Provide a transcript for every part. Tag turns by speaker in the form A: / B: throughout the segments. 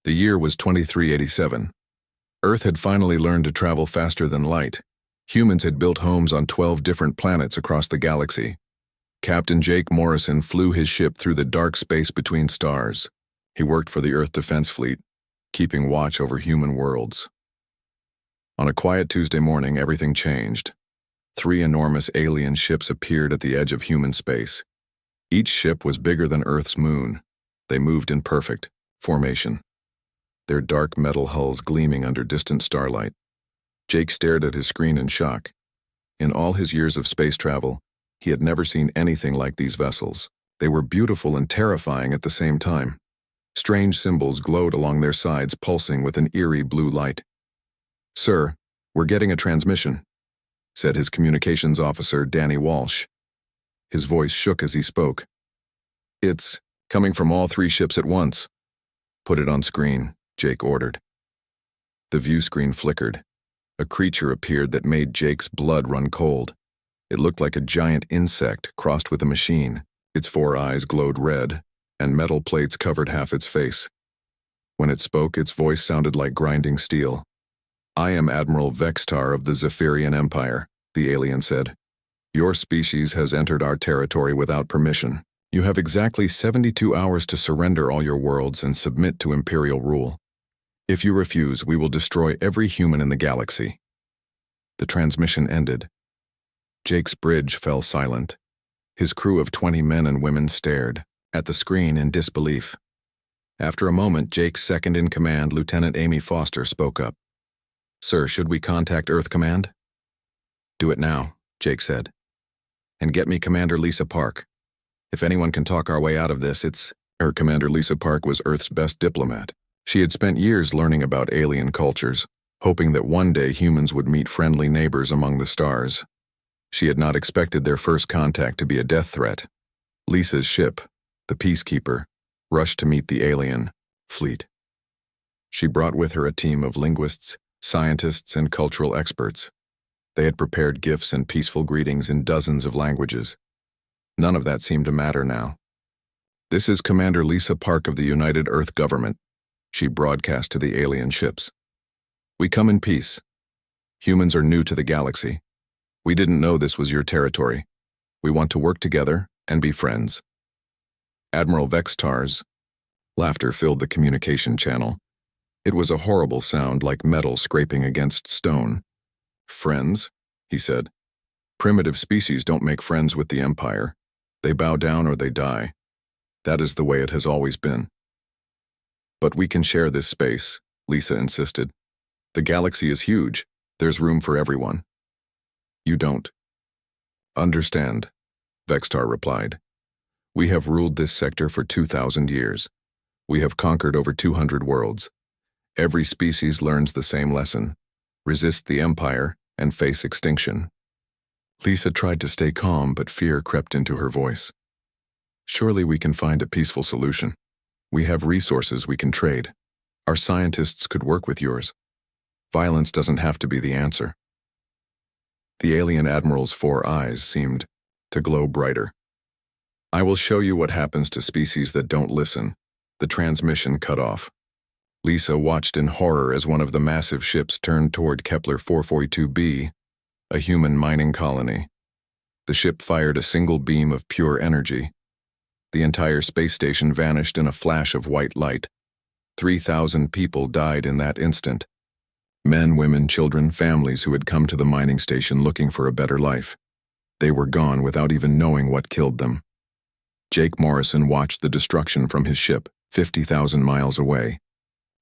A: The year was 2387. Earth had finally learned to travel faster than light. Humans had built homes on 12 different planets across the galaxy. Captain Jake Morrison flew his ship through the dark space between stars. He worked for the Earth Defense Fleet, keeping watch over human worlds. On a quiet Tuesday morning, everything changed. 3 enormous alien ships appeared at the edge of human space. Each ship was bigger than Earth's moon. They moved in perfect formation, their dark metal hulls gleaming under distant starlight. Jake stared at his screen in shock. In all his years of space travel, he had never seen anything like these vessels. They were beautiful and terrifying at the same time. Strange symbols glowed along their sides, pulsing with an eerie blue light. "Sir, we're getting a transmission," said his communications officer, Danny Walsh. His voice shook as he spoke. "It's coming from all 3 ships at once." "Put it on screen," Jake ordered. The view screen flickered. A creature appeared that made Jake's blood run cold. It looked like a giant insect crossed with a machine. Its 4 eyes glowed red, and metal plates covered half its face. When it spoke, its voice sounded like grinding steel. "I am Admiral Vextar of the Zephyrian Empire," the alien said. "Your species has entered our territory without permission. You have exactly 72 hours to surrender all your worlds and submit to Imperial rule. If you refuse, we will destroy every human in the galaxy." The transmission ended. Jake's bridge fell silent. His crew of 20 men and women stared at the screen in disbelief. After a moment, Jake's second-in-command, Lieutenant Amy Foster, spoke up. "Sir, should we contact Earth Command?" "Do it now," Jake said. "And get me Commander Lisa Park. If anyone can talk our way out of this, it's..." Commander Lisa Park was Earth's best diplomat. She had spent years learning about alien cultures, hoping that one day humans would meet friendly neighbors among the stars. She had not expected their first contact to be a death threat. Lisa's ship, the Peacekeeper, rushed to meet the alien fleet. She brought with her a team of linguists, scientists, and cultural experts. They had prepared gifts and peaceful greetings in dozens of languages. None of that seemed to matter now. "This is Commander Lisa Park of the United Earth Government," she broadcast to the alien ships. "We come in peace. Humans are new to the galaxy. We didn't know this was your territory. We want to work together and be friends." Admiral Vextar's laughter filled the communication channel. It was a horrible sound, like metal scraping against stone. "Friends?" he said. "Primitive species don't make friends with the Empire. They bow down or they die. That is the way it has always been." "But we can share this space," Lisa insisted. "The galaxy is huge. There's room for everyone." "You don't understand," Vextar replied. "We have ruled this sector for 2,000 years. We have conquered over 200 worlds. Every species learns the same lesson: resist the Empire and face extinction." Lisa tried to stay calm, but fear crept into her voice. "Surely we can find a peaceful solution. We have resources we can trade. Our scientists could work with yours. Violence doesn't have to be the answer." The alien admiral's 4 eyes seemed to glow brighter. "I will show you what happens to species that don't listen." The transmission cut off. Lisa watched in horror as one of the massive ships turned toward Kepler 442b, a human mining colony. The ship fired a single beam of pure energy. The entire space station vanished in a flash of white light. 3,000 people died in that instant. Men, women, children, families who had come to the mining station looking for a better life. They were gone without even knowing what killed them. Jake Morrison watched the destruction from his ship, 50,000 miles away.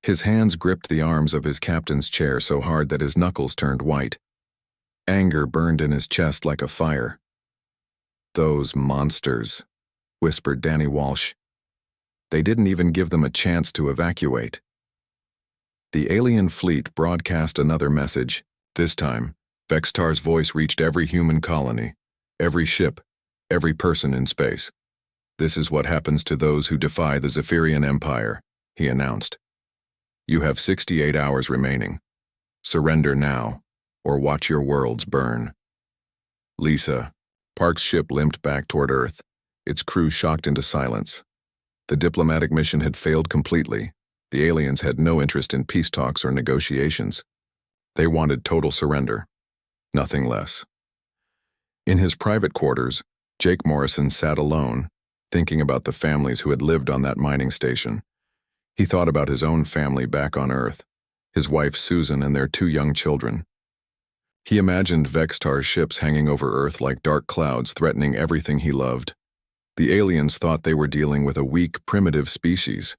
A: His hands gripped the arms of his captain's chair so hard that his knuckles turned white. Anger burned in his chest like a fire. "Those monsters," whispered Danny Walsh. "They didn't even give them a chance to evacuate." The alien fleet broadcast another message. This time, Vextar's voice reached every human colony, every ship, every person in space. "This is what happens to those who defy the Zephyrian Empire," he announced. "You have 68 hours remaining. Surrender now, or watch your worlds burn." Lisa, Park's ship limped back toward Earth, its crew shocked into silence. The diplomatic mission had failed completely, The aliens had no interest in peace talks or negotiations. They wanted total surrender, nothing less. In his private quarters, Jake Morrison sat alone, thinking about the families who had lived on that mining station. He thought about his own family back on Earth, his wife Susan and their 2 young children. He imagined Vextar's ships hanging over Earth like dark clouds threatening everything he loved. The aliens thought they were dealing with a weak, primitive species.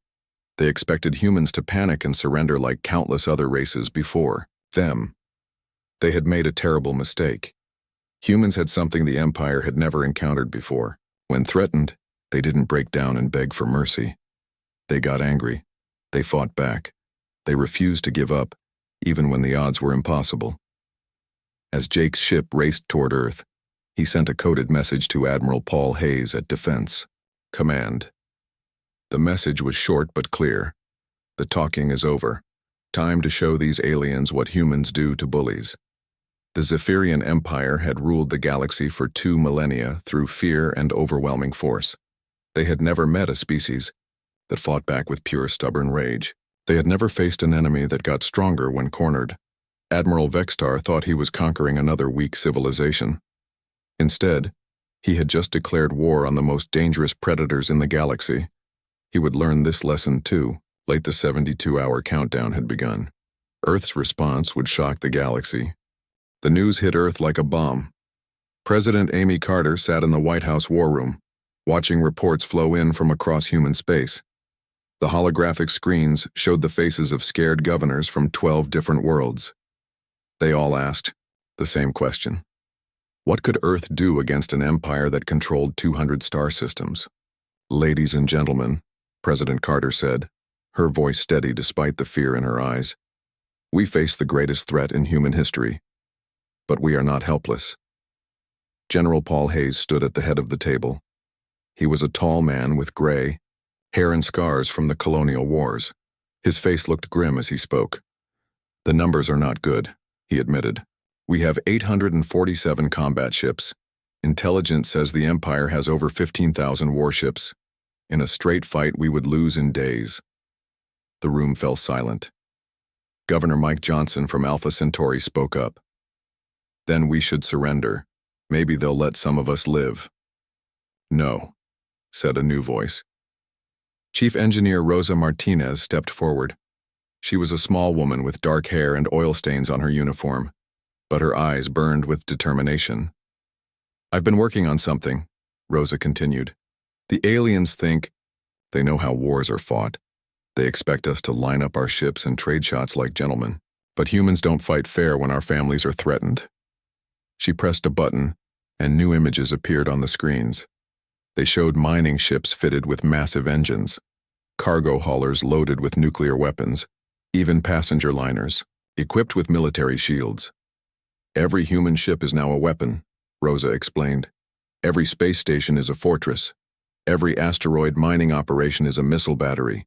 A: They expected humans to panic and surrender like countless other races before them. They had made a terrible mistake. Humans had something the Empire had never encountered before. When threatened, they didn't break down and beg for mercy. They got angry. They fought back. They refused to give up, even when the odds were impossible. As Jake's ship raced toward Earth, he sent a coded message to Admiral Paul Hayes at Defense Command. The message was short but clear. The talking is over. Time to show these aliens what humans do to bullies. The Zephyrian Empire had ruled the galaxy for 2 millennia through fear and overwhelming force. They had never met a species that fought back with pure stubborn rage. They had never faced an enemy that got stronger when cornered. Admiral Vextar thought he was conquering another weak civilization. Instead, he had just declared war on the most dangerous predators in the galaxy. He would learn this lesson too. Late the 72-hour countdown had begun. Earth's response would shock the galaxy. The news hit Earth like a bomb. President Amy Carter sat in the White House war room, watching reports flow in from across human space. The holographic screens showed the faces of scared governors from 12 different worlds. They all asked the same question. What could Earth do against an empire that controlled 200 star systems? Ladies and gentlemen, President Carter said, her voice steady despite the fear in her eyes. We face the greatest threat in human history, but we are not helpless. General Paul Hayes stood at the head of the table. He was a tall man with gray hair and scars from the colonial wars. His face looked grim as he spoke. The numbers are not good, he admitted. We have 847 combat ships. Intelligence says the Empire has over 15,000 warships. In a straight fight, we would lose in days. The room fell silent. Governor Mike Johnson from Alpha Centauri spoke up. Then we should surrender. Maybe they'll let some of us live. No, said a new voice. Chief Engineer Rosa Martinez stepped forward. She was a small woman with dark hair and oil stains on her uniform, but her eyes burned with determination. I've been working on something, Rosa continued. The aliens think they know how wars are fought. They expect us to line up our ships and trade shots like gentlemen. But humans don't fight fair when our families are threatened. She pressed a button, and new images appeared on the screens. They showed mining ships fitted with massive engines, cargo haulers loaded with nuclear weapons, even passenger liners, equipped with military shields. Every human ship is now a weapon, Rosa explained. Every space station is a fortress. Every asteroid mining operation is a missile battery.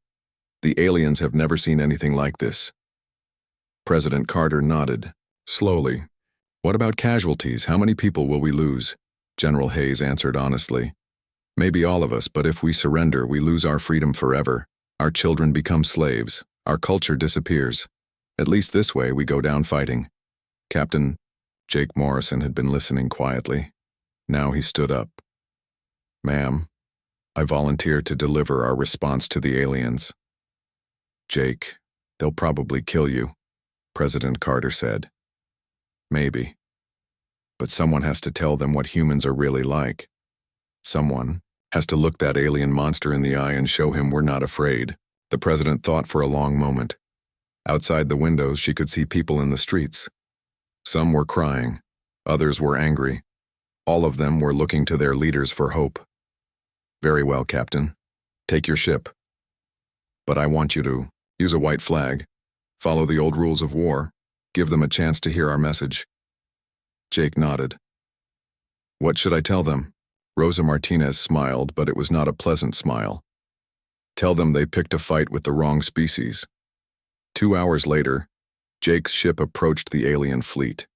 A: The aliens have never seen anything like this. President Carter nodded. Slowly. What about casualties? How many people will we lose? General Hayes answered honestly. Maybe all of us, but if we surrender, we lose our freedom forever. Our children become slaves. Our culture disappears. At least this way we go down fighting. Captain Jake Morrison had been listening quietly. Now he stood up. Ma'am, I volunteer to deliver our response to the aliens. Jake, they'll probably kill you, President Carter said. Maybe. But someone has to tell them what humans are really like. Someone has to look that alien monster in the eye and show him we're not afraid. The president thought for a long moment. Outside the windows, she could see people in the streets. Some were crying. Others were angry. All of them were looking to their leaders for hope. Very well, Captain. Take your ship. But I want you to use a white flag. Follow the old rules of war. Give them a chance to hear our message. Jake nodded. What should I tell them? Rosa Martinez smiled, but it was not a pleasant smile. Tell them they picked a fight with the wrong species. 2 hours later, Jake's ship approached the alien fleet.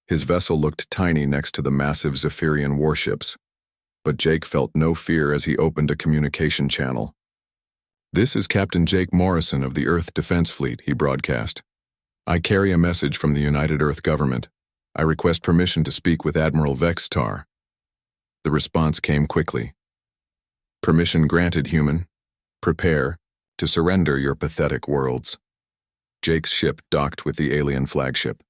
A: His vessel looked tiny next to the massive Zephyrian warships, but Jake felt no fear as he opened a communication channel. "This is Captain Jake Morrison of the Earth Defense Fleet," he broadcast. "I carry a message from the United Earth Government. I request permission to speak with Admiral Vextar." The response came quickly. "Permission granted, human. Prepare to surrender your pathetic worlds." Jake's ship docked with the alien flagship.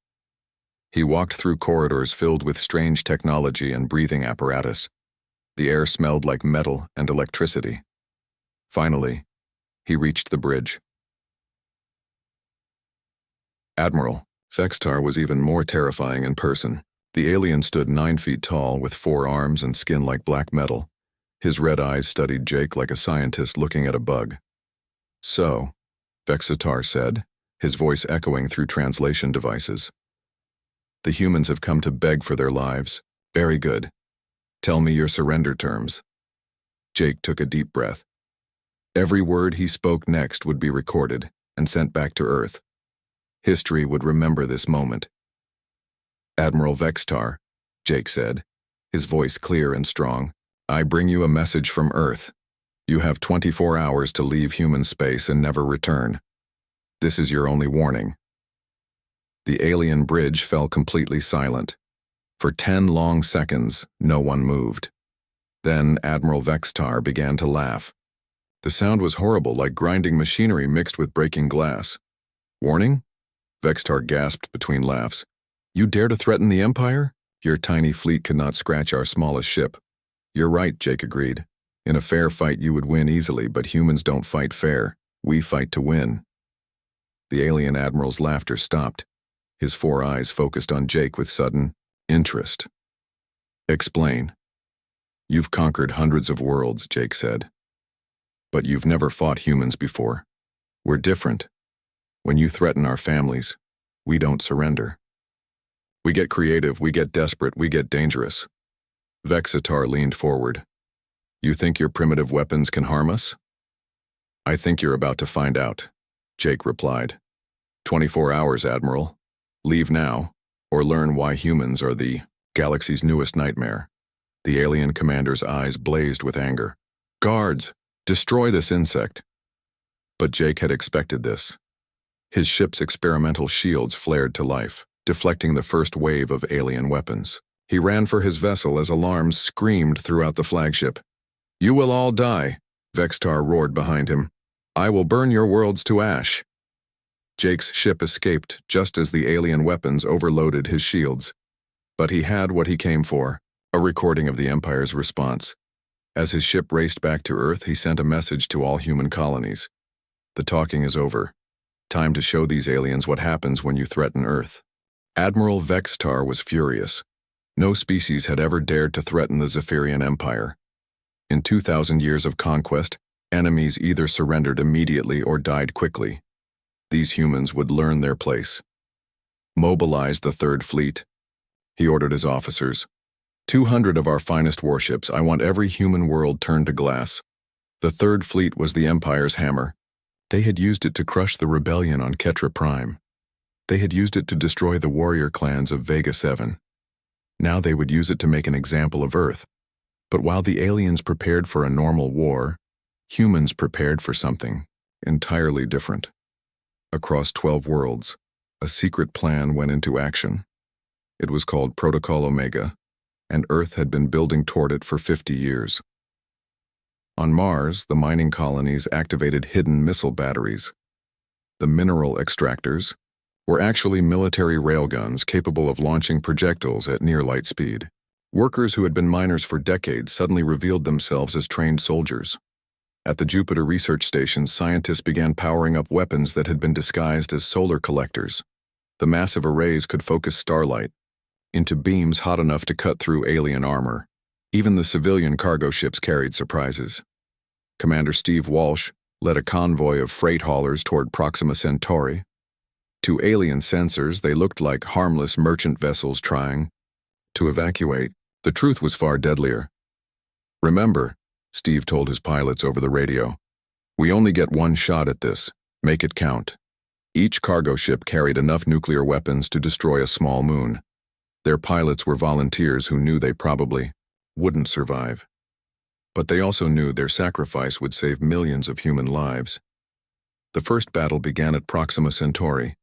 A: He walked through corridors filled with strange technology and breathing apparatus. The air smelled like metal and electricity. Finally, he reached the bridge. Admiral Vextar was even more terrifying in person. The alien stood 9 feet tall with 4 arms and skin like black metal. His red eyes studied Jake like a scientist looking at a bug. "So," Vextar said, his voice echoing through translation devices. "The humans have come to beg for their lives. Very good. Tell me your surrender terms." Jake took a deep breath. Every word he spoke next would be recorded and sent back to Earth. History would remember this moment. "Admiral Vextar," Jake said, his voice clear and strong, "I bring you a message from Earth. You have 24 hours to leave human space and never return. This is your only warning." The alien bridge fell completely silent. For 10 long seconds, no one moved. Then Admiral Vextar began to laugh. The sound was horrible, like grinding machinery mixed with breaking glass. "Warning?" Vextar gasped between laughs. "You dare to threaten the Empire? Your tiny fleet could not scratch our smallest ship." "You're right," Jake agreed. "In a fair fight you would win easily, but humans don't fight fair. We fight to win." The alien admiral's laughter stopped. His 4 eyes focused on Jake with sudden interest. "Explain." "You've conquered hundreds of worlds," Jake said. "But you've never fought humans before. We're different. When you threaten our families, we don't surrender. We get creative, we get desperate, we get dangerous." Vextar leaned forward. "You think your primitive weapons can harm us?" "I think you're about to find out," Jake replied. 24 hours, Admiral. Leave now, or learn why humans are the galaxy's newest nightmare." The alien commander's eyes blazed with anger. "Guards, destroy this insect." But Jake had expected this. His ship's experimental shields flared to life, deflecting the first wave of alien weapons. He ran for his vessel as alarms screamed throughout the flagship. "You will all die," Vextar roared behind him. "I will burn your worlds to ash." Jake's ship escaped just as the alien weapons overloaded his shields. But he had what he came for, a recording of the Empire's response. As his ship raced back to Earth, he sent a message to all human colonies. "The talking is over. Time to show these aliens what happens when you threaten Earth." Admiral Vextar was furious. No species had ever dared to threaten the Zephyrian Empire. In 2,000 years of conquest, enemies either surrendered immediately or died quickly. These humans would learn their place. "Mobilize the Third Fleet," he ordered his officers. 200 of our finest warships. I want every human world turned to glass." The Third Fleet was the Empire's hammer. They had used it to crush the rebellion on Ketra Prime. They had used it to destroy the warrior clans of Vega 7. Now they would use it to make an example of Earth. But while the aliens prepared for a normal war, humans prepared for something entirely different. Across 12 worlds, a secret plan went into action. It was called Protocol Omega, and Earth had been building toward it for 50 years. On Mars, the mining colonies activated hidden missile batteries. The mineral extractors were actually military railguns capable of launching projectiles at near light speed. Workers who had been miners for decades suddenly revealed themselves as trained soldiers. At the Jupiter research station, scientists began powering up weapons that had been disguised as solar collectors. The massive arrays could focus starlight into beams hot enough to cut through alien armor. Even the civilian cargo ships carried surprises. Commander Steve Walsh led a convoy of freight haulers toward Proxima Centauri. To alien sensors, they looked like harmless merchant vessels trying to evacuate. The truth was far deadlier. "Remember," Steve told his pilots over the radio, "we only get one shot at this. Make it count." Each cargo ship carried enough nuclear weapons to destroy a small moon. Their pilots were volunteers who knew they probably wouldn't survive. But they also knew their sacrifice would save millions of human lives. The first battle began at Proxima Centauri.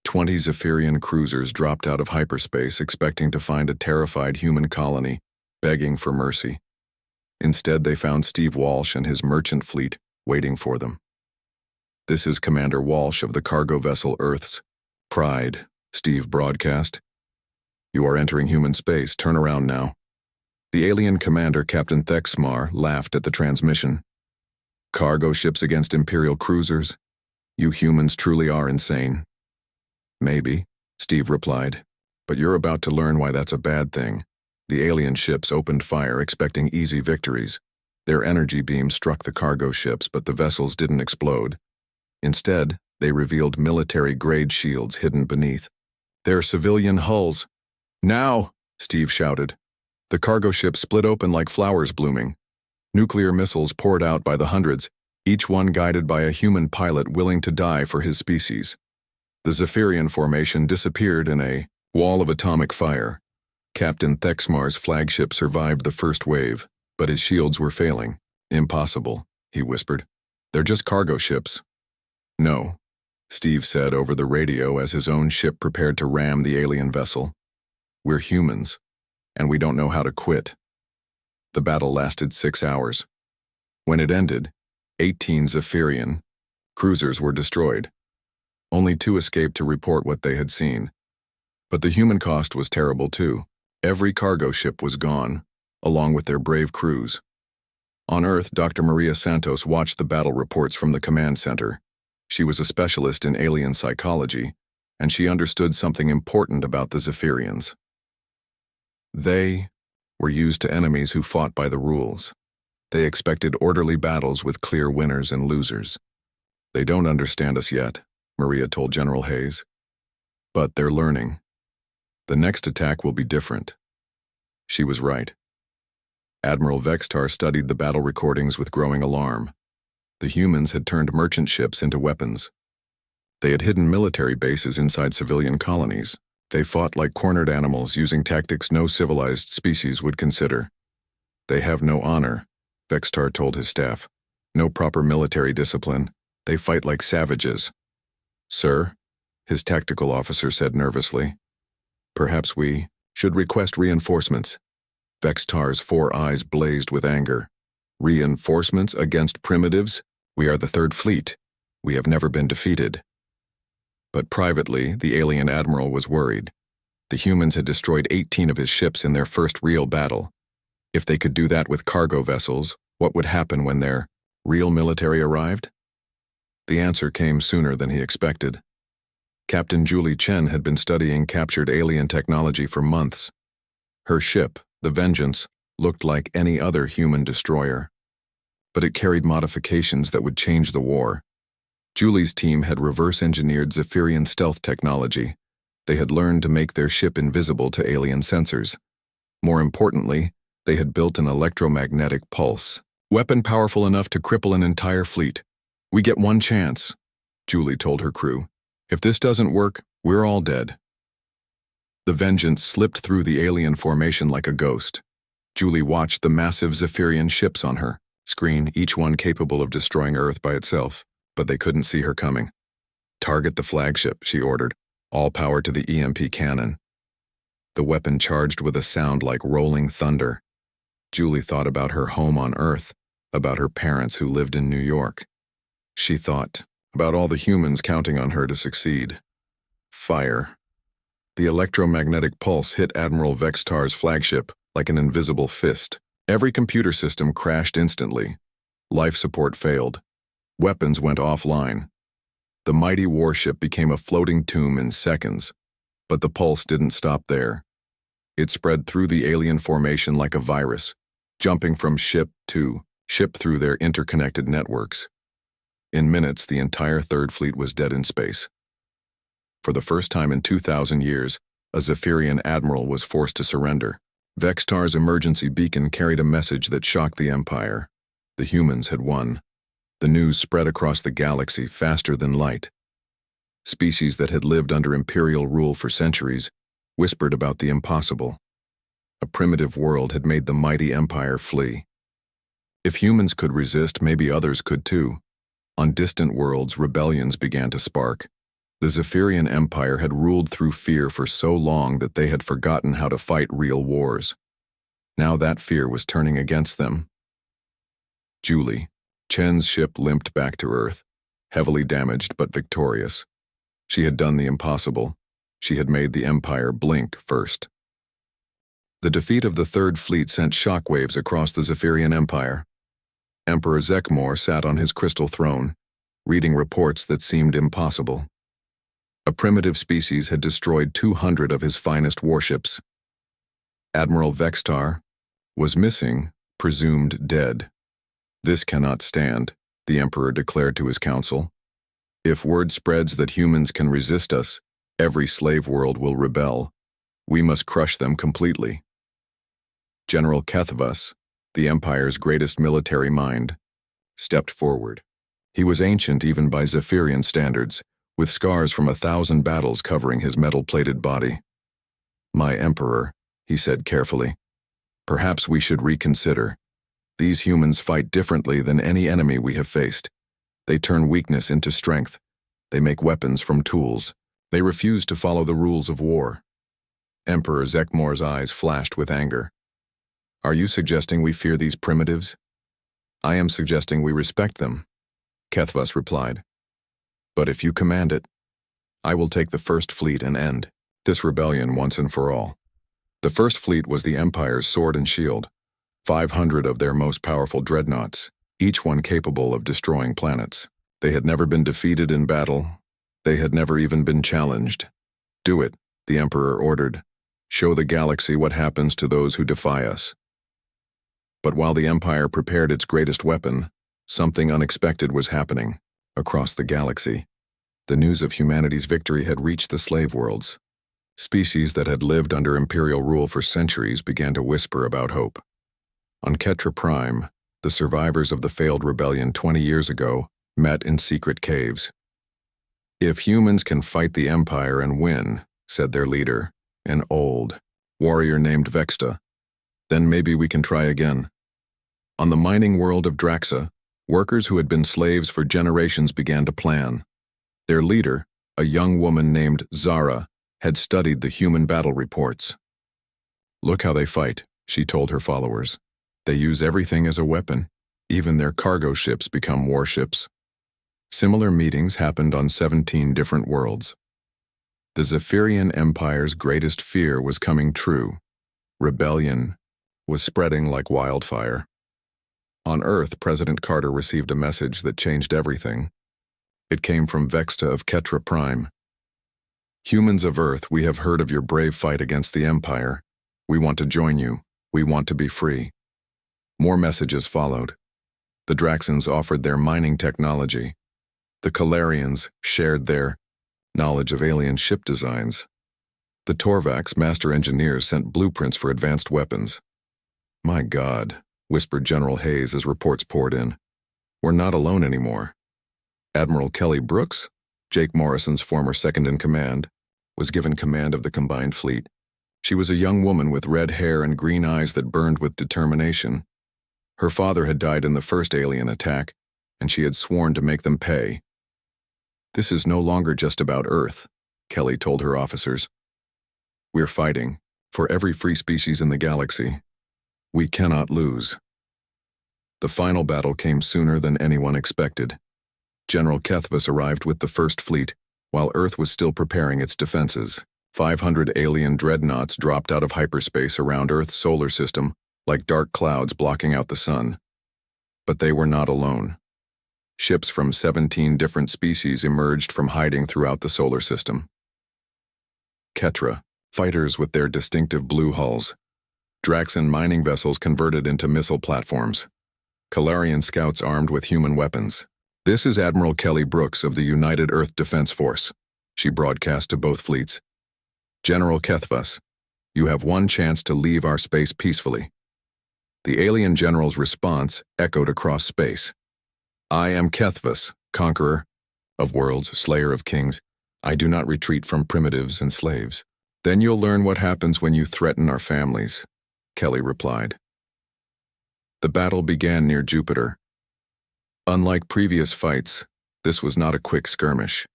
A: 20 Zephyrian cruisers dropped out of hyperspace expecting to find a terrified human colony, begging for mercy. Instead, they found Steve Walsh and his merchant fleet waiting for them. "This is Commander Walsh of the cargo vessel Earth's Pride," Steve broadcast. "You are entering human space. Turn around now." The alien commander, Captain Thexmar, laughed at the transmission. "Cargo ships against Imperial cruisers? You humans truly are insane." "Maybe," Steve replied, "but you're about to learn why that's a bad thing." The alien ships opened fire, expecting easy victories. Their energy beams struck the cargo ships, but the vessels didn't explode. Instead, they revealed military-grade shields hidden beneath. "They're civilian hulls." "Now!" Steve shouted. The cargo ships split open like flowers blooming. Nuclear missiles poured out by the hundreds, each one guided by a human pilot willing to die for his species. The Zephyrian formation disappeared in a wall of atomic fire. Captain Thexmar's flagship survived the first wave, but his shields were failing. "Impossible," he whispered. "They're just cargo ships." "No," Steve said over the radio as his own ship prepared to ram the alien vessel. "We're humans, and we don't know how to quit." The battle lasted 6 hours. When it ended, 18 Zephyrian cruisers were destroyed. Only 2 escaped to report what they had seen. But the human cost was terrible too. Every cargo ship was gone, along with their brave crews. On Earth, Dr. Maria Santos watched the battle reports from the command center. She was a specialist in alien psychology, and she understood something important about the Zephyrians. They were used to enemies who fought by the rules. They expected orderly battles with clear winners and losers. "They don't understand us yet," Maria told General Hayes. "But they're learning. The next attack will be different." She was right. Admiral Vextar studied the battle recordings with growing alarm. The humans had turned merchant ships into weapons. They had hidden military bases inside civilian colonies. They fought like cornered animals, using tactics no civilized species would consider. "They have no honor," Vextar told his staff. "No proper military discipline. They fight like savages." "Sir," his tactical officer said nervously, "perhaps we should request reinforcements." Vextar's 4 eyes blazed with anger. "Reinforcements against primitives? We are the Third Fleet. We have never been defeated." But privately, the alien admiral was worried. The humans had destroyed 18 of his ships in their first real battle. If they could do that with cargo vessels, what would happen when their real military arrived? The answer came sooner than he expected. Captain Julie Chen had been studying captured alien technology for months. Her ship, the Vengeance, looked like any other human destroyer. But it carried modifications that would change the war. Julie's team had reverse-engineered Zephyrian stealth technology. They had learned to make their ship invisible to alien sensors. More importantly, they had built an electromagnetic pulse, weapon powerful enough to cripple an entire fleet. "We get one chance," Julie told her crew. "If this doesn't work, we're all dead." The Vengeance slipped through the alien formation like a ghost. Julie watched the massive Zephyrian ships on her screen, each one capable of destroying Earth by itself, but they couldn't see her coming. "Target the flagship," she ordered, "all power to the EMP cannon." The weapon charged with a sound like rolling thunder. Julie thought about her home on Earth, about her parents who lived in New York. She thought about all the humans counting on her to succeed. Fire. The electromagnetic pulse hit Admiral Vextar's flagship like an invisible fist. Every computer system crashed instantly. Life support failed. Weapons went offline. The mighty warship became a floating tomb in seconds. But the pulse didn't stop there. It spread through the alien formation like a virus, jumping from ship to ship through their interconnected networks. In minutes, the entire Third Fleet was dead in space. For the first time in 2,000 years, a Zephyrian admiral was forced to surrender. Vextar's emergency beacon carried a message that shocked the Empire. The humans had won. The news spread across the galaxy faster than light. Species that had lived under Imperial rule for centuries whispered about the impossible. A primitive world had made the mighty Empire flee. If humans could resist, maybe others could too. On distant worlds, rebellions began to spark. The Zephyrian Empire had ruled through fear for so long that they had forgotten how to fight real wars. Now that fear was turning against them. Julie, Chen's ship limped back to Earth, heavily damaged but victorious. She had done the impossible. She had made the Empire blink first. The defeat of the Third Fleet sent shockwaves across the Zephyrian Empire. Emperor Zekmor sat on his crystal throne, reading reports that seemed impossible. A primitive species had destroyed 200 of his finest warships. Admiral Vextar was missing, presumed dead. This cannot stand, the Emperor declared to his council. If word spreads that humans can resist us, every slave world will rebel. We must crush them completely. General Kethvas, the Empire's greatest military mind, stepped forward. He was ancient even by Zephyrian standards, with scars from 1,000 battles covering his metal-plated body. "My Emperor," he said carefully, "perhaps we should reconsider. These humans fight differently than any enemy we have faced. They turn weakness into strength. They make weapons from tools. They refuse to follow the rules of war." Emperor Zekmor's eyes flashed with anger. "Are you suggesting we fear these primitives?" "I am suggesting we respect them," Kethvas replied. "But if you command it, I will take the First Fleet and end this rebellion once and for all." The First Fleet was the Empire's sword and shield, 500 of their most powerful dreadnoughts, each one capable of destroying planets. They had never been defeated in battle. They had never even been challenged. "Do it," the Emperor ordered. "Show the galaxy what happens to those who defy us." But while the Empire prepared its greatest weapon, something unexpected was happening. Across the galaxy, the news of humanity's victory had reached the slave worlds. Species that had lived under imperial rule for centuries began to whisper about hope. On Ketra Prime, the survivors of the failed rebellion 20 years ago met in secret caves. "If humans can fight the Empire and win," said their leader, an old warrior named Vexta, "then maybe we can try again." On the mining world of Draxa, workers who had been slaves for generations began to plan. Their leader, a young woman named Zara, had studied the human battle reports. "Look how they fight," she told her followers. "They use everything as a weapon. Even their cargo ships become warships." Similar meetings happened on 17 different worlds. The Zephyrian Empire's greatest fear was coming true. Rebellion was spreading like wildfire. On Earth, President Carter received a message that changed everything. It came from Vexta of Ketra Prime. "Humans of Earth, we have heard of your brave fight against the Empire. We want to join you. We want to be free." More messages followed. The Draxans offered their mining technology. The Calarians shared their knowledge of alien ship designs. The Torvax master engineers sent blueprints for advanced weapons. "My God," whispered General Hayes as reports poured in. "We're not alone anymore." Admiral Kelly Brooks, Jake Morrison's former second-in-command, was given command of the combined fleet. She was a young woman with red hair and green eyes that burned with determination. Her father had died in the first alien attack, and she had sworn to make them pay. "This is no longer just about Earth," Kelly told her officers. "We're fighting for every free species in the galaxy. We cannot lose." The final battle came sooner than anyone expected. General Kethvas arrived with the First Fleet, while Earth was still preparing its defenses. 500 alien dreadnoughts dropped out of hyperspace around Earth's solar system, like dark clouds blocking out the sun. But they were not alone. Ships from 17 different species emerged from hiding throughout the solar system. Ketra, fighters with their distinctive blue hulls. Draxan mining vessels converted into missile platforms. Calarian scouts armed with human weapons. "This is Admiral Kelly Brooks of the United Earth Defense Force," she broadcast to both fleets. "General Kethvas, you have one chance to leave our space peacefully." The alien general's response echoed across space. "I am Kethvas, conqueror of worlds, slayer of kings. I do not retreat from primitives and slaves." "Then you'll learn what happens when you threaten our families," Kelly replied. The battle began near Jupiter. Unlike previous fights, this was not a quick skirmish.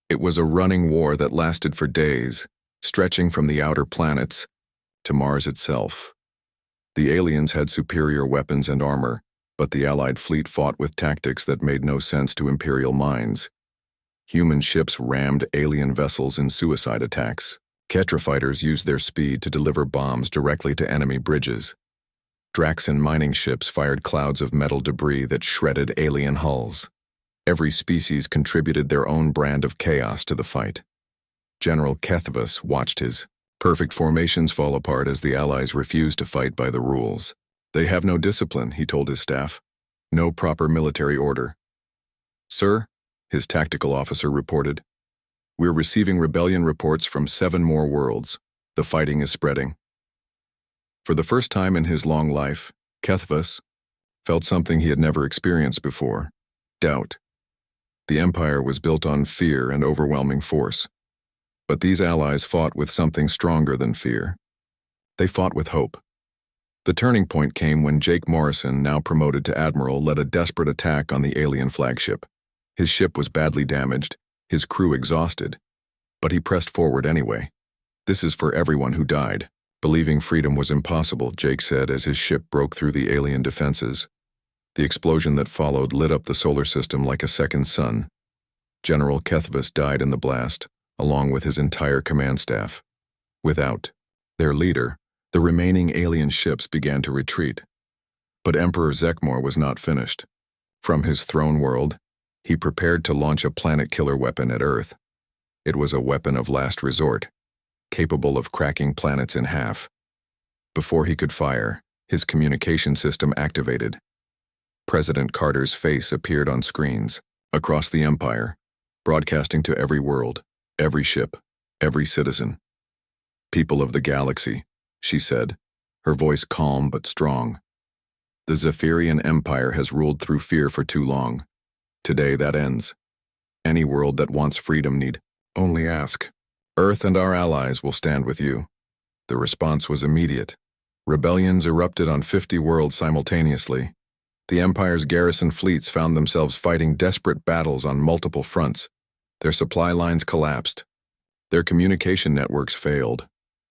A: It was a running war that lasted for days, stretching from the outer planets to Mars itself. The aliens had superior weapons and armor, but the Allied fleet fought with tactics that made no sense to Imperial minds. Human ships rammed alien vessels in suicide attacks. Ketra fighters used their speed to deliver bombs directly to enemy bridges. Draxan mining ships fired clouds of metal debris that shredded alien hulls. Every species contributed their own brand of chaos to the fight. General Kethvus watched his perfect formations fall apart as the Allies refused to fight by the rules. They have no discipline, he told his staff. No proper military order. Sir, his tactical officer reported, we're receiving rebellion reports from 7 more worlds. The fighting is spreading. For the first time in his long life, Kethvus felt something he had never experienced before: doubt. The Empire was built on fear and overwhelming force. But these allies fought with something stronger than fear. They fought with hope. The turning point came when Jake Morrison, now promoted to Admiral, led a desperate attack on the alien flagship. His ship was badly damaged, his crew exhausted, but he pressed forward anyway. This is for everyone who died. Believing freedom was impossible, Jake said as his ship broke through the alien defenses. The explosion that followed lit up the solar system like a second sun. General Kethvus died in the blast, along with his entire command staff. Without their leader, the remaining alien ships began to retreat. But Emperor Zekmor was not finished. From his throne world, he prepared to launch a planet-killer weapon at Earth. It was a weapon of last resort, capable of cracking planets in half. Before he could fire, his communication system activated. President Carter's face appeared on screens across the Empire, broadcasting to every world, every ship, every citizen. People of the galaxy, she said, her voice calm but strong. The Zephyrian Empire has ruled through fear for too long. Today that ends. Any world that wants freedom need only ask. Earth and our allies will stand with you. The response was immediate. Rebellions erupted on 50 worlds simultaneously. The Empire's garrison fleets found themselves fighting desperate battles on multiple fronts. Their supply lines collapsed. Their communication networks failed.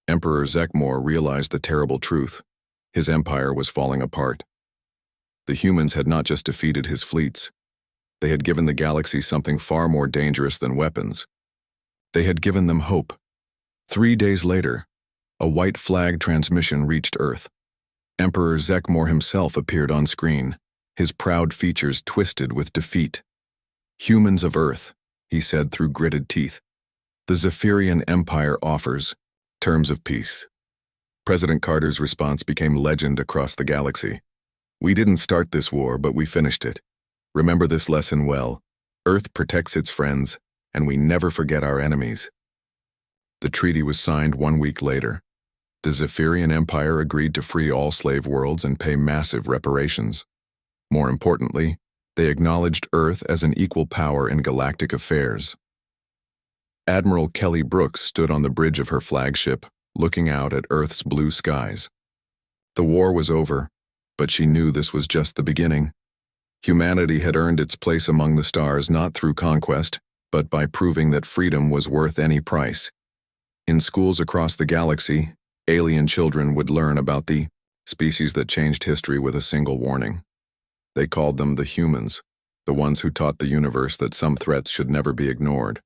A: Emperor Zekmor realized the terrible truth. His empire was falling apart. The humans had not just defeated his fleets. They had given the galaxy something far more dangerous than weapons. They had given them hope. 3 days later, a white flag transmission reached Earth. Emperor Zekmor himself appeared on screen, his proud features twisted with defeat. Humans of Earth, he said through gritted teeth, the Zephyrian Empire offers terms of peace. President Carter's response became legend across the galaxy. We didn't start this war, but we finished it. Remember this lesson well. Earth protects its friends, and we never forget our enemies. The treaty was signed 1 week later. The Zephyrian Empire agreed to free all slave worlds and pay massive reparations. More importantly, they acknowledged Earth as an equal power in galactic affairs. Admiral Kelly Brooks stood on the bridge of her flagship, looking out at Earth's blue skies. The war was over, but she knew this was just the beginning. Humanity had earned its place among the stars not through conquest, but by proving that freedom was worth any price. In schools across the galaxy, alien children would learn about the species that changed history with a single warning. They called them the humans, the ones who taught the universe that some threats should never be ignored.